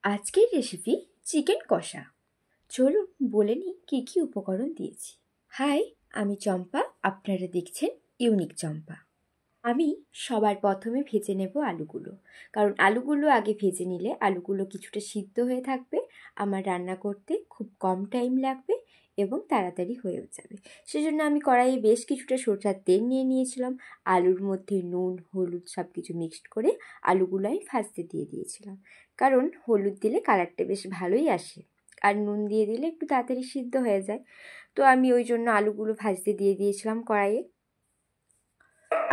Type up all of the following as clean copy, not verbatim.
আজকের recipe chicken কষা। চলুন বলে নিই কী কী উপকরণ দিয়েছি। হাই, আমি চম্পা, আপনারা দেখছেন ইউনিক চম্পা। আমি সবার প্রথমে ভেজে নেব আলুগুলো, কারণ আলুগুলো আগে ভেজে নিলে আলুগুলো কিছুটা সিদ্ধ হয়ে থাকবে, আমার রান্না করতে খুব কম টাইম লাগবে এবং তাড়াতাড়ি হয়েও যাবে। সেজন্য আমি কড়াইয়ে বেশ কিছুটা সরষের তেল নিয়ে নিয়েছিলাম। আলুর মধ্যে নুন হলুদ সব কিছু মিক্সড করে আলুগুলো আমি ভাজতে দিয়ে দিয়েছিলাম, কারণ হলুদ দিলে কালারটা বেশ ভালোই আসে আর নুন দিয়ে দিলে একটু তাড়াতাড়ি সিদ্ধ হয়ে যায়। তো আমি ওই জন্য আলুগুলো ভাজতে দিয়ে দিয়েছিলাম কড়াইয়ে।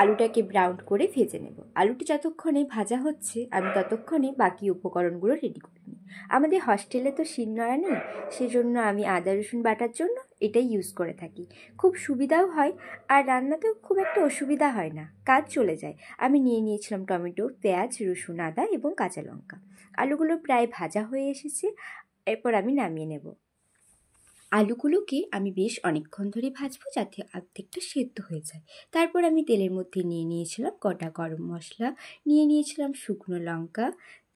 আলুটাকে ব্রাউন করে ভেজে নেব। আলুটা যতক্ষণে ভাজা হচ্ছে আমি ততক্ষণে বাকি উপকরণগুলো রেডি করে নিই। আমাদের হস্টেলে তো শিলনোড়া নেই, সেজন্য আমি আদা রসুন বাটার জন্য এটাই ইউজ করে থাকি। খুব সুবিধাও হয় আর রান্নাতেও খুব একটা অসুবিধা হয় না, কাজ চলে যায়। আমি নিয়ে নিয়েছিলাম টমেটো, পেঁয়াজ, রসুন, আদা এবং কাঁচা লঙ্কা। আলুগুলো প্রায় ভাজা হয়ে এসেছে, এরপর আমি নামিয়ে নেব। আলুগুলোকে আমি বেশ অনেকক্ষণ ধরে ভাজবো যাতে অর্ধেকটা সেদ্ধ হয়ে যায়। তারপর আমি তেলের মধ্যে নিয়ে নিয়েছিলাম গোটা গরম মশলা, নিয়ে নিয়েছিলাম শুকনো লঙ্কা,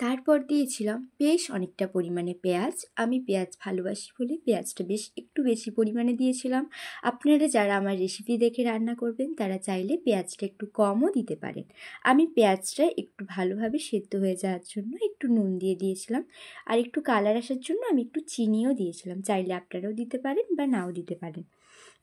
তারপর দিয়েছিলাম বেশ অনেকটা পরিমাণে পেঁয়াজ। আমি পেঁয়াজ ভালোবাসি বলে পেঁয়াজটা বেশ একটু বেশি পরিমাণে দিয়েছিলাম। আপনারা যারা আমার রেসিপি দেখে রান্না করবেন তারা চাইলে পেঁয়াজটা একটু কমও দিতে পারেন। আমি পেঁয়াজটা একটু ভালোভাবে সেদ্ধ হয়ে যাওয়ার জন্য একটু নুন দিয়ে দিয়েছিলাম, আর একটু কালার আসার জন্য আমি একটু চিনিও দিয়েছিলাম। চাইলে আপনারাও দিতে পারেন বা নাও দিতে পারেন।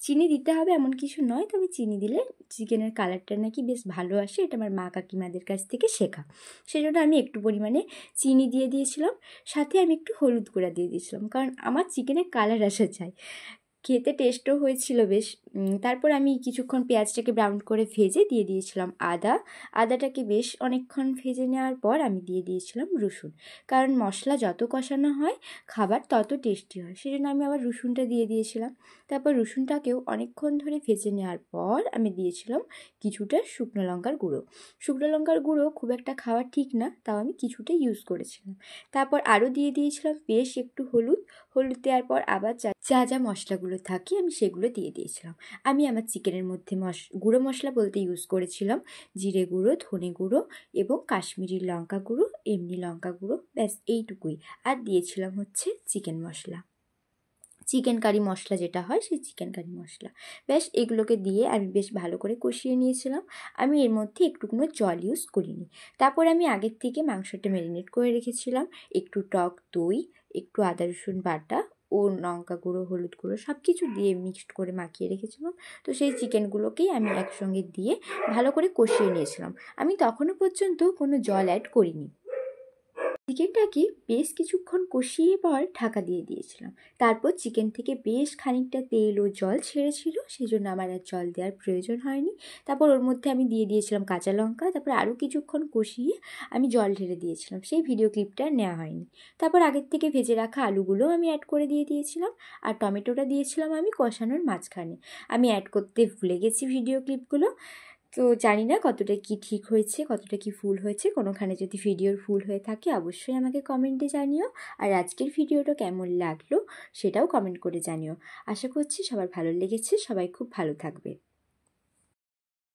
চিনি দিতে হবে এমন কিছু নয়, তবে চিনি দিলে চিকেনের কালারটা নাকি বেশ ভালো আসে, এটা আমার মা কাকিমাদের কাছ থেকে শেখা। সেজন্য আমি একটু পরিমাণে চিনি দিয়ে দিয়েছিলাম, সাথে আমি একটু হলুদ গুঁড়া দিয়ে দিয়েছিলাম, কারণ আমার চিকেনের কালার আসা চাই। খেতে টেস্টও হয়েছিল বেশ। তারপর আমি কিছুক্ষণ পেঁয়াজটাকে ব্রাউন করে ভেজে দিয়ে দিয়েছিলাম আদাটাকে বেশ অনেকক্ষণ ভেজে নেওয়ার পর আমি দিয়ে দিয়েছিলাম রসুন, কারণ মশলা যত কষানো হয় খাবার তত টেস্টি হয়, সেজন্য আমি আবার রসুনটা দিয়ে দিয়েছিলাম। তারপর রসুনটাকেও অনেকক্ষণ ধরে ভেজে নেওয়ার পর আমি দিয়েছিলাম কিছুটা শুকনো লঙ্কার গুঁড়ো। শুকনো লঙ্কার গুঁড়ো খুব একটা খাওয়া ঠিক না, তাও আমি কিছুটা ইউজ করেছিলাম। তারপর আরও দিয়ে দিয়েছিলাম বেশ একটু হলুদ দেওয়ার পর আবার যা যা মশলাগুলো থাকে আমি সেগুলো দিয়ে দিয়েছিলাম। আমি আমার চিকেনের মধ্যে গুঁড়ো মশলা বলতে ইউজ করেছিলাম জিরে গুঁড়ো, ধনে গুঁড়ো এবং কাশ্মীরি লঙ্কা গুঁড়ো, এমনি লঙ্কা গুঁড়ো, ব্যাস এইটুকুই। আর দিয়েছিলাম হচ্ছে চিকেন মশলা, চিকেন কারি মশলা যেটা হয় সেই চিকেন কারি মশলা। ব্যাস এগুলোকে দিয়ে আমি বেশ ভালো করে কষিয়ে নিয়েছিলাম। আমি এর মধ্যে একটুকুনো জল ইউজ করিনি। তারপর আমি আগের থেকে মাংসটা ম্যারিনেট করে রেখেছিলাম, একটু টক দই, একটু আদা রসুন বাটা ও লঙ্কা গুঁড়ো হলুদ গুঁড়ো সব কিছু দিয়ে মিক্সড করে মাখিয়ে রেখেছিলাম। তো সেই চিকেনগুলোকেই আমি একসঙ্গে দিয়ে ভালো করে কষিয়ে নিয়েছিলাম। আমি তখনও পর্যন্ত কোনো জল অ্যাড করিনি। চিকেনটাকে বেশ কিছুক্ষণ কষিয়ে পর ঢাকা দিয়ে দিয়েছিলাম। তারপর চিকেন থেকে বেশ খানিকটা তেল ও জল ছেড়েছিল, সেজন্য আমার আর জল দেওয়ার প্রয়োজন হয়নি। তারপর ওর মধ্যে আমি দিয়ে দিয়েছিলাম কাঁচা লঙ্কা। তারপর আরও কিছুক্ষণ কষিয়ে আমি জল ঢেলে দিয়েছিলাম, সেই ভিডিও ক্লিপটা নেওয়া হয়নি। তারপর আগের থেকে ভেজে রাখা আলুগুলো আমি অ্যাড করে দিয়েছিলাম, আর টমেটোটা দিয়েছিলাম আমি কষানোর মাঝখানে। আমি অ্যাড করতে ভুলে গেছি ভিডিও ক্লিপগুলো, তো জানি না কতটা কি ঠিক হয়েছে, কতটা কি ভুল হয়েছে। কোনোখানে যদি ভিডিওর ভুল হয়ে থাকে অবশ্যই আমাকে কমেন্টে জানিও। আর আজকের ভিডিওটা কেমন লাগলো সেটাও কমেন্ট করে জানিও। আশা করছি সবার ভালো লেগেছে, সবাই খুব ভালো থাকবে।